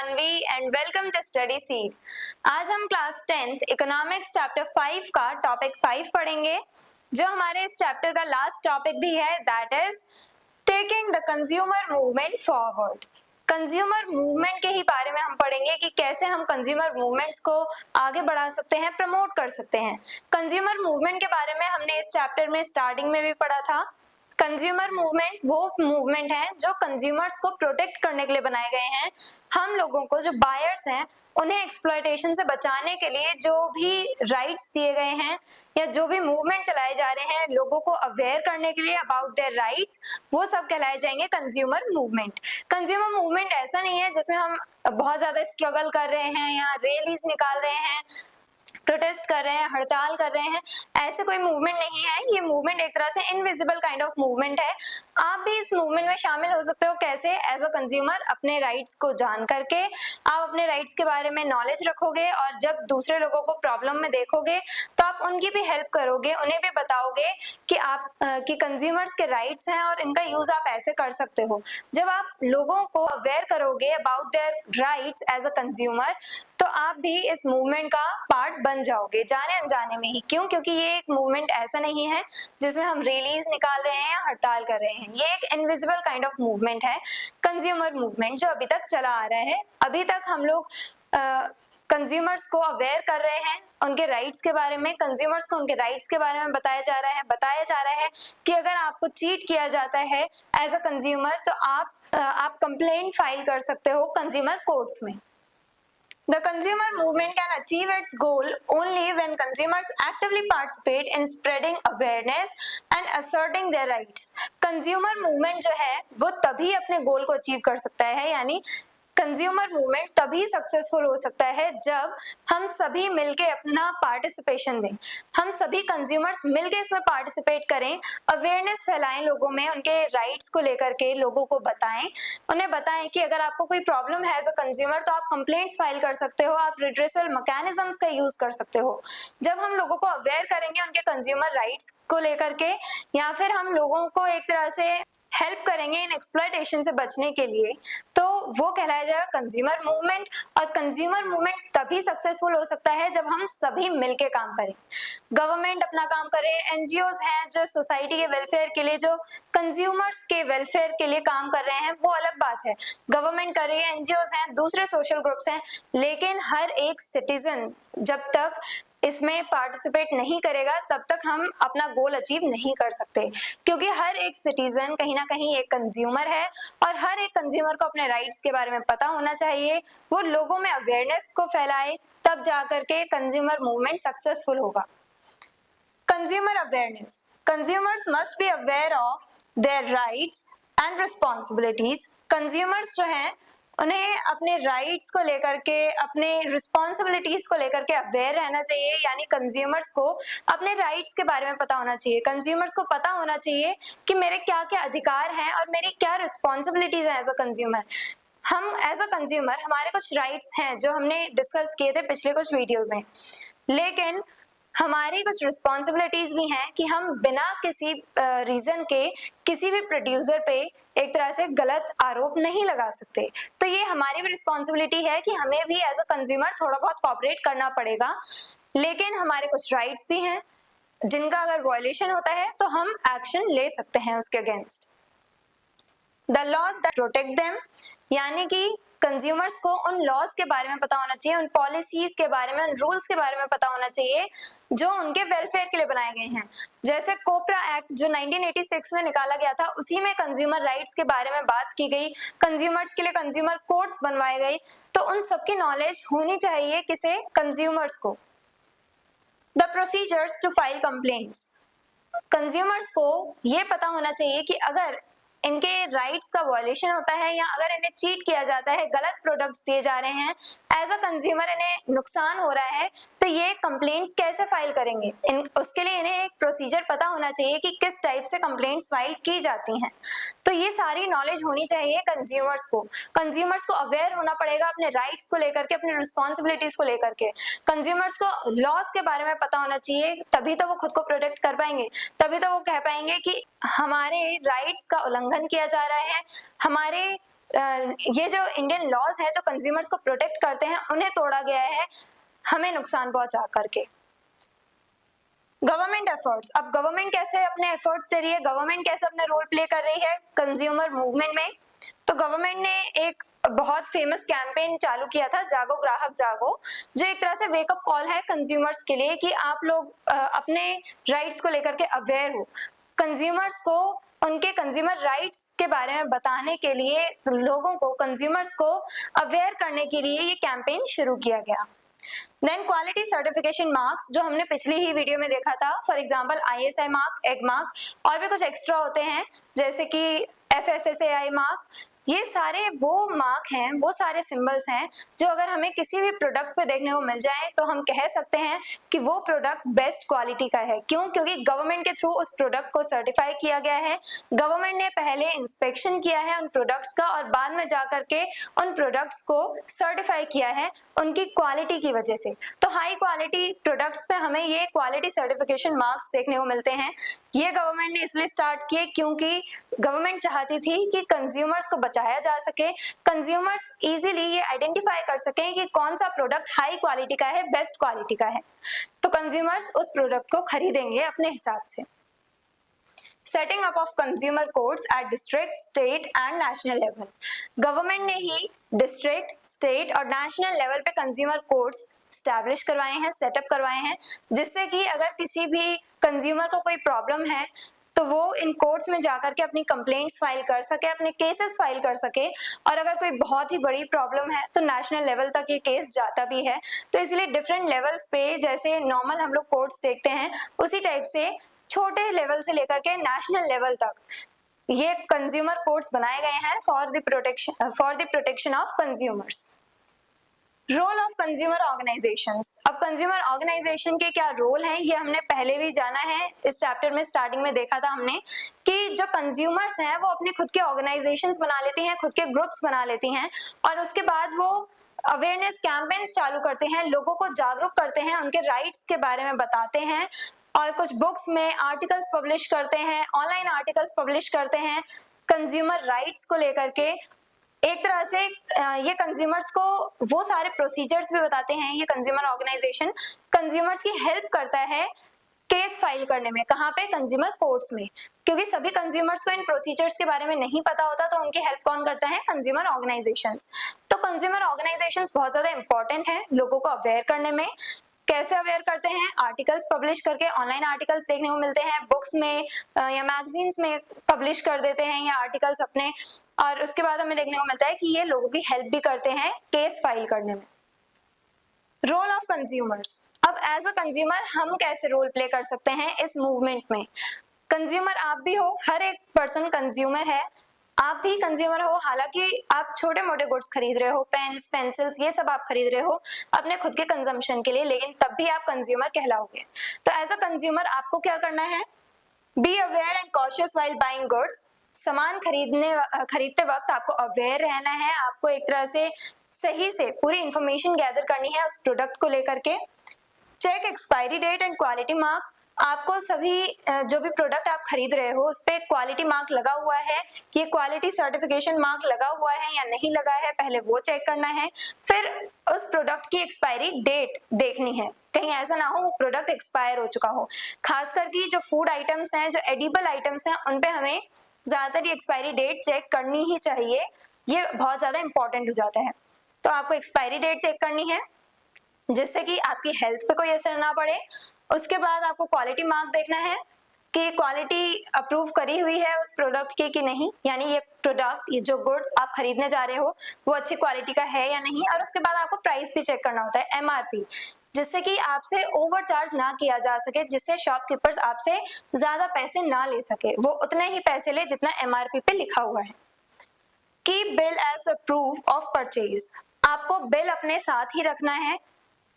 Janvi and welcome to study seed. आज हम class 10th economics chapter 5 का टॉपिक 5 पढ़ेंगे, जो हमारे इस चैप्टर का लास्ट टॉपिक भी है, that is taking the consumer movement forward. Consumer movement के ही बारे में हम पढ़ेंगे कि कैसे हम कंज्यूमर मूवमेंट्स को आगे बढ़ा सकते हैं, प्रमोट कर सकते हैं। कंज्यूमर मूवमेंट के बारे में हमने इस चैप्टर में स्टार्टिंग में भी पढ़ा था। कंज्यूमर मूवमेंट वो मूवमेंट है जो कंज्यूमर्स को प्रोटेक्ट करने के लिए बनाए गए हैं। हम लोगों को, जो बायर्स हैं, उन्हें एक्सप्लॉयटेशन से बचाने के लिए जो भी राइट्स दिए गए हैं या जो भी मूवमेंट चलाए जा रहे हैं लोगों को अवेयर करने के लिए अबाउट देयर राइट्स, वो सब कहलाए जाएंगे कंज्यूमर मूवमेंट। कंज्यूमर मूवमेंट ऐसा नहीं है जिसमें हम बहुत ज्यादा स्ट्रगल कर रहे हैं या रैलीज निकाल रहे हैं, प्रोटेस्ट कर रहे हैं, हड़ताल कर रहे हैं, ऐसे कोई मूवमेंट नहीं है। ये मूवमेंट एक तरह से इनविजिबल काइंड ऑफ मूवमेंट है। आप भी इस मूवमेंट में शामिल हो सकते हो। कैसे? एज अ कंज्यूमर अपने राइट्स को जान करके आप अपने राइट्स के बारे में नॉलेज रखोगे और जब दूसरे लोगों को प्रॉब्लम में देखोगे तो आप उनकी भी हेल्प करोगे, उन्हें भी बताओगे कि आप कि कंज्यूमर्स के राइट्स हैं और इनका यूज आप ऐसे कर सकते हो। जब आप लोगों को अवेयर करोगे about their rights as a consumer, तो आप भी इस मूवमेंट का पार्ट बन जाओगे, जाने अनजाने में ही। क्यों? क्योंकि ये एक मूवमेंट ऐसा नहीं है जिसमें हम रैलीज निकाल रहे हैं या हड़ताल कर रहे हैं। ये एक इनविजिबल काइंड ऑफ मूवमेंट है, कंज्यूमर मूवमेंट, जो अभी तक चला आ रहा है। अभी तक हम लोग कंज्यूमर्स को अवेयर कर रहे हैं उनके राइट्स के बारे में, कंज्यूमर्स को उनके राइट्स के बारे में बताया जा रहा है कि अगर आपको चीट किया जाता है एज अ कंज्यूमर तो आप कंप्लेंट फाइल कर सकते हो कंज्यूमर कोर्ट्स में। The consumer movement can achieve its goal only when consumers actively participate in spreading awareness and asserting their rights. Consumer movement जो है वो तभी अपने गोल को अचीव कर सकता है, यानी कंज्यूमर मूवमेंट तभी सक्सेसफुल हो सकता है जब हम सभी मिलके अपना पार्टिसिपेशन दें, हम सभी कंज्यूमर्स मिलके इसमें पार्टिसिपेट करें, अवेयरनेस फैलाएं लोगों में, उनके राइट्स को लेकर के लोगों को बताएं, उन्हें बताएं कि अगर आपको कोई प्रॉब्लम है एज अ कंज्यूमर तो आप कंप्लेंट्स फाइल कर सकते हो, आप रिड्रेसल मैकेनिज्म्स का यूज कर सकते हो। जब हम लोगों को अवेयर करेंगे उनके कंज्यूमर राइट्स को लेकर के, या फिर हम लोगों को एक तरह से हेल्प करेंगे इन एक्सप्लॉयटेशन से बचने के लिए, तो वो कहलाया जाएगा कंज्यूमर मूवमेंट। और कंज्यूमर मूवमेंट तभी सक्सेसफुल हो सकता है जब हम सभी मिलके काम करें। गवर्नमेंट अपना काम करे, एनजीओज हैं जो सोसाइटी के वेलफेयर के लिए, जो कंज्यूमर्स के वेलफेयर के लिए काम कर रहे हैं, वो अलग बात है। गवर्नमेंट कर रही है, एनजीओज हैं, दूसरे सोशल ग्रुप्स हैं, लेकिन हर एक सिटीजन जब तक इसमें पार्टिसिपेट नहीं करेगा तब तक हम अपना गोल अचीव नहीं कर सकते। क्योंकि हर एक सिटीजन कहीं ना कहीं एक कंज्यूमर है और हर एक कंज्यूमर को अपने राइट्स के बारे में पता होना चाहिए। वो लोगों में अवेयरनेस को फैलाए, तब जाकर के कंज्यूमर मूवमेंट सक्सेसफुल होगा। Consumer awareness, consumers must be aware of their rights and responsibilities. Consumers जो हैं उन्हें अपने राइट्स को लेकर के, अपने रिस्पॉन्सिबिलिटीज को लेकर के अवेयर रहना चाहिए, यानी कंज्यूमर्स को अपने राइट्स के बारे में पता होना चाहिए। कंज्यूमर्स को पता होना चाहिए कि मेरे क्या क्या अधिकार हैं और मेरी क्या रिस्पॉन्सिबिलिटीज हैं एज अ कंज्यूमर। हम एज अ कंज्यूमर, हमारे कुछ राइट्स हैं जो हमने डिस्कस किए थे पिछले कुछ वीडियो में, लेकिन हमारी कुछ रिस्पॉन्सिबिलिटीज भी हैं कि हम बिना किसी रीजन के किसी भी प्रोड्यूसर पे एक तरह से गलत आरोप नहीं लगा सकते। तो ये हमारी भी रिस्पॉन्सिबिलिटी है कि हमें भी एज अ कंज्यूमर थोड़ा बहुत कोऑपरेट करना पड़ेगा, लेकिन हमारे कुछ राइट्स भी हैं जिनका अगर वायलेशन होता है तो हम एक्शन ले सकते हैं उसके against. The laws that protect them, यानी कि कंज्यूमर्स को उन लॉज के बारे में पता होना चाहिए, उन पॉलिसीज के बारे में, उन रूल्स के बारे में पता होना चाहिए जो उनके वेलफेयर के लिए बनाए गए हैं। जैसे कोपरा एक्ट जो 1986 में निकाला गया था, उसी में कंज्यूमर राइट्स के बारे में बात की गई, कंज्यूमर्स के लिए कंज्यूमर कोर्ट्स बनवाए गए। तो उन सबकी नॉलेज होनी चाहिए किसे? कंज्यूमर्स को। The procedures to file complaints, consumers को ये पता होना चाहिए कि अगर इनके राइट्स का वायलेशन होता है या अगर इन्हें चीट किया जाता है, गलत प्रोडक्ट्स दिए जा रहे हैं, एज अ कंज्यूमर इन्हें नुकसान हो रहा है, तो ये कंप्लेंट्स कैसे फाइल करेंगे? उसके लिए इन्हें एक प्रोसीजर पता होना चाहिए कि किस टाइप से कंप्लेंट्स फाइल की जाती हैं। तो ये सारी नॉलेज होनी चाहिए कंज्यूमर्स को। कंज्यूमर्स को अवेयर होना पड़ेगा अपने राइट्स को लेकर के, अपने रिस्पॉन्सिबिलिटीज को लेकर के। कंज्यूमर्स को लॉज के बारे में पता होना चाहिए, तभी तो वो खुद को प्रोटेक्ट कर पाएंगे, तभी तो वो कह पाएंगे कि हमारे राइट्स का उल्लंघन किया जा रहा है, हमारे ये जो इंडियन लॉज है जो कंज्यूमर्स को प्रोटेक्ट करते हैं उन्हें तोड़ा गया है हमें नुकसान पहुंचा करके। गवर्नमेंट एफर्ट्स, अब गवर्नमेंट कैसे अपने एफर्ट्स दे रही है, गवर्नमेंट कैसे अपना रोल प्ले कर रही है कंज्यूमर मूवमेंट में। तो गवर्नमेंट ने एक बहुत फेमस कैंपेन चालू किया था, जागो ग्राहक जागो, जो एक तरह से वेकअप कॉल है कंज्यूमर्स के लिए कि आप लोग अपने राइट्स को लेकर के अवेयर हो। कंज्यूमर्स को उनके कंज्यूमर राइट्स के बारे में बताने के लिए, लोगों को, कंज्यूमर्स को अवेयर करने के लिए ये कैंपेन शुरू किया गया। देन क्वालिटी सर्टिफिकेशन मार्क्स, जो हमने पिछली ही वीडियो में देखा था, for example ISI mark, egg mark और भी कुछ एक्स्ट्रा होते हैं जैसे कि FSSAI मार्क। ये सारे वो मार्क हैं, वो सारे सिंबल्स हैं जो अगर हमें किसी भी प्रोडक्ट पे देखने को मिल जाए तो हम कह सकते हैं कि वो प्रोडक्ट बेस्ट क्वालिटी का है। क्यों? क्योंकि गवर्नमेंट के थ्रू उस प्रोडक्ट को सर्टिफाई किया गया है। गवर्नमेंट ने पहले इंस्पेक्शन किया है उन प्रोडक्ट्स का और बाद में जाकर के उन प्रोडक्ट्स को सर्टिफाई किया है उनकी क्वालिटी की वजह से। तो हाई क्वालिटी प्रोडक्ट्स पे हमें ये क्वालिटी सर्टिफिकेशन मार्क्स देखने को मिलते हैं। ये गवर्नमेंट ने इसलिए स्टार्ट किए क्योंकि गवर्नमेंट चाहती थी कि कंज्यूमर्स को बचाया जा सके, कंज्यूमर्स इजीली ये आइडेंटिफाई कर सकें कि कौन सा प्रोडक्ट हाई क्वालिटी का है, बेस्ट क्वालिटी का है, तो कंज्यूमर्स उस प्रोडक्ट को खरीदेंगे अपने हिसाब से। Setting up of consumer courts at district, state and national level, government ने ही डिस्ट्रिक्ट, स्टेट और नेशनल लेवल पे कंज्यूमर कोर्ट्स स्टैब्लिश करवाए हैं, सेटअप करवाए हैं, जिससे कि अगर किसी भी कंज्यूमर को कोई प्रॉब्लम है तो वो इन कोर्ट्स में जाकर के अपनी कंप्लेंट्स फाइल कर सके, अपने केसेस फाइल कर सके। और अगर कोई बहुत ही बड़ी प्रॉब्लम है तो नेशनल लेवल तक ये केस जाता भी है। तो इसलिए डिफरेंट लेवल्स पे, जैसे नॉर्मल हम लोग कोर्ट्स देखते हैं, उसी टाइप से छोटे लेवल से लेकर के नेशनल लेवल तक ये कंज्यूमर कोर्ट्स बनाए गए हैं for the protection of consumers. Role of consumer organisations, अब कंज्यूमर ऑर्गेनाइजेशन के क्या रोल हैं ये हमने पहले भी जाना है, इस चैप्टर में स्टार्टिंग में देखा था हमने कि जो कंज्यूमर्स हैं वो अपने खुद के ऑर्गेनाइजेशंस बना लेती हैं, खुद के ग्रुप्स बना लेती हैं और उसके बाद वो अवेयरनेस कैंपेन्स चालू करते हैं, लोगों को जागरूक करते हैं, उनके राइट्स के बारे में बताते हैं और कुछ बुक्स में आर्टिकल्स पब्लिश करते हैं, ऑनलाइन आर्टिकल्स पब्लिश करते हैं कंज्यूमर राइट्स को लेकर के। एक तरह से ये कंज्यूमर्स को वो सारे प्रोसीजर्स भी बताते हैं। ये कंज्यूमर ऑर्गेनाइजेशन कंज्यूमर्स की हेल्प करता है केस फाइल करने में, कहाँ पे? कंज्यूमर कोर्ट्स में, क्योंकि सभी कंज्यूमर्स को इन प्रोसीजर्स के बारे में नहीं पता होता, तो उनकी हेल्प कौन करता है? Consumer organisations. तो कंज्यूमर ऑर्गेनाइजेशंस बहुत ज्यादा इंपॉर्टेंट है लोगों को अवेयर करने में। कैसे अवेयर करते हैं? आर्टिकल्स पब्लिश करके, ऑनलाइन आर्टिकल्स देखने को मिलते हैं, बुक्स में या मैगजीन्स में पब्लिश कर देते हैं ये आर्टिकल्स अपने, और उसके बाद हमें देखने को मिलता है कि ये लोगों की हेल्प भी करते हैं केस फाइल करने में। रोल ऑफ कंज्यूमर्स, अब एज अ कंज्यूमर हम कैसे रोल प्ले कर सकते हैं इस मूवमेंट में? कंज्यूमर आप भी हो, हर एक पर्सन कंज्यूमर है, आप भी कंज्यूमर हो। हालांकि आप छोटे मोटे गुड्स खरीद रहे हो, पेन्स, पेंसिल्स, ये सब आप खरीद रहे हो अपने खुद के कंजम्पशन के लिए, लेकिन तब भी आप कंज्यूमर कहलाओगे। तो एज अ कंज्यूमर आपको क्या करना है? Be aware and cautious while buying goods, सामान खरीदते वक्त आपको अवेयर रहना है, आपको एक तरह से सही से पूरी इंफॉर्मेशन गैदर करनी है उस प्रोडक्ट को लेकर के। Check expiry date and quality mark, आपको सभी जो भी प्रोडक्ट आप खरीद रहे हो उस पे क्वालिटी मार्क लगा हुआ है, ये क्वालिटी सर्टिफिकेशन मार्क लगा हुआ है या नहीं लगा है, पहले वो चेक करना है। फिर उस प्रोडक्ट की एक्सपायरी डेट देखनी है, कहीं ऐसा ना हो वो प्रोडक्ट एक्सपायर हो चुका हो। खासकर की जो फूड आइटम्स हैं, जो एडिबल आइटम्स हैं, उन पे हमें ज्यादातर एक्सपायरी डेट चेक करनी ही चाहिए, ये बहुत ज्यादा इंपॉर्टेंट हो जाता है। तो आपको एक्सपायरी डेट चेक करनी है जिससे कि आपकी हेल्थ पे कोई असर ना पड़े। उसके बाद आपको क्वालिटी मार्क देखना है कि क्वालिटी अप्रूव करी हुई है उस प्रोडक्ट की कि नहीं, यानी ये प्रोडक्ट, ये जो गुड आप खरीदने जा रहे हो वो अच्छी क्वालिटी का है या नहीं। और उसके बाद आपको प्राइस भी चेक करना होता है, MRP, जिससे कि आपसे ओवर चार्ज ना किया जा सके, जिससे शॉपकीपर्स आपसे ज्यादा पैसे ना ले सके, वो उतने ही पैसे ले जितना MRP पे लिखा हुआ है। Keep bill as a proof of purchase, आपको बिल अपने साथ ही रखना है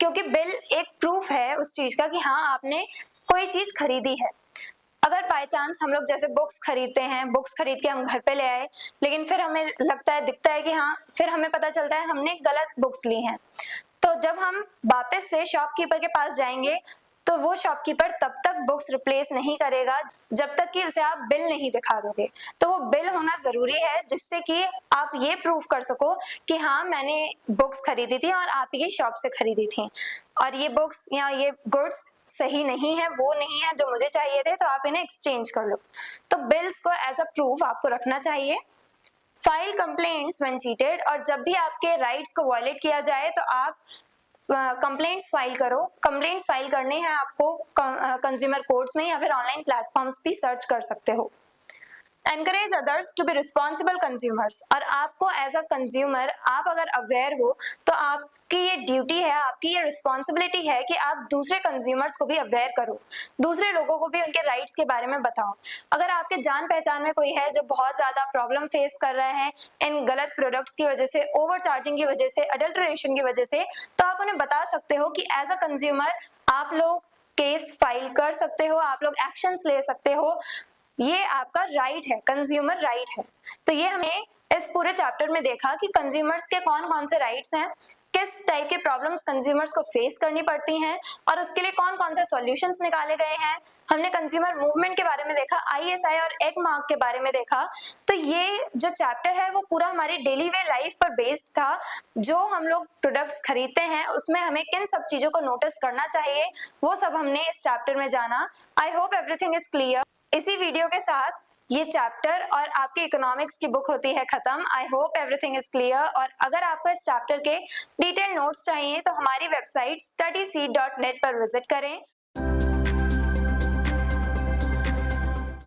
क्योंकि बिल एक प्रूफ है उस चीज का कि हाँ आपने कोई चीज खरीदी है। अगर बाय चांस हम लोग जैसे बुक्स खरीदते हैं, बुक्स खरीद के हम घर पे ले आए, लेकिन फिर हमें लगता है, दिखता है कि हाँ, फिर हमें पता चलता है हमने गलत बुक्स ली हैं, तो जब हम वापस से शॉपकीपर के पास जाएंगे तो वो शॉपकीपर तब तक बुक्स रिप्लेस नहीं करेगा जब तक कि उसे आप बिल नहीं दिखा दोगे। तो वो बिल होना जरूरी है जिससे कि आप ये प्रूव कर सको कि हाँ मैंने बुक्स खरीदी थी और आप ही शॉप से खरीदी थी और ये बुक्स या ये गुड्स सही नहीं है, वो नहीं है जो मुझे चाहिए थे, तो आप इन्हें एक्सचेंज कर लो। तो बिल्स को एज अ प्रूफ आपको रखना चाहिए। फाइल कंप्लेंट्स व्हेन चीटेड, और जब भी आपके राइट्स को वायलेट किया जाए तो आप कंप्लेंट्स फाइल करो। कंप्लेंट्स फाइल करने हैं आपको कंज्यूमर कोर्ट्स में या फिर ऑनलाइन प्लेटफॉर्म्स भी सर्च कर सकते हो। Encourage others to be responsible consumers, और आपको एज अ कंज्यूमर आप अगर अवेयर हो तो आपकी ये ड्यूटी है, आपकी ये रिस्पॉन्सिबिलिटी है कि आप दूसरे कंज्यूमर्स को भी अवेयर करो, दूसरे लोगों को भी उनके राइट्स के बारे में बताओ। अगर आपके जान पहचान में कोई है जो बहुत ज्यादा प्रॉब्लम फेस कर रहे हैं इन गलत प्रोडक्ट्स की वजह से, ओवर चार्जिंग की वजह से, अडल्ट्रेशन की वजह से, तो आप उन्हें बता सकते हो कि एज अ कंज्यूमर आप लोग केस फाइल कर सकते हो, आप लोग एक्शंस ले सकते हो, ये आपका राइट है, कंज्यूमर राइट है। तो ये हमें इस पूरे चैप्टर में देखा कि कंज्यूमर्स के कौन कौन से राइट्स हैं, किस टाइप के प्रॉब्लम्स कंज्यूमर्स को फेस करनी पड़ती हैं और उसके लिए कौन कौन से सॉल्यूशंस निकाले गए हैं। हमने कंज्यूमर मूवमेंट के बारे में देखा, ISI और एग मार्क के बारे में देखा। तो ये जो चैप्टर है वो पूरा हमारी डेली वे लाइफ पर बेस्ड था। जो हम लोग प्रोडक्ट्स खरीदते हैं उसमें हमें किन सब चीजों को नोटिस करना चाहिए, वो सब हमने इस चैप्टर में जाना। I hope everything is clear. इसी वीडियो के साथ ये चैप्टर और आपकी इकोनॉमिक्स की बुक होती है खत्म। I hope everything is clear. और अगर आपको इस चैप्टर के डिटेल नोट्स चाहिए तो हमारी वेबसाइट studyseed.net पर विजिट करें।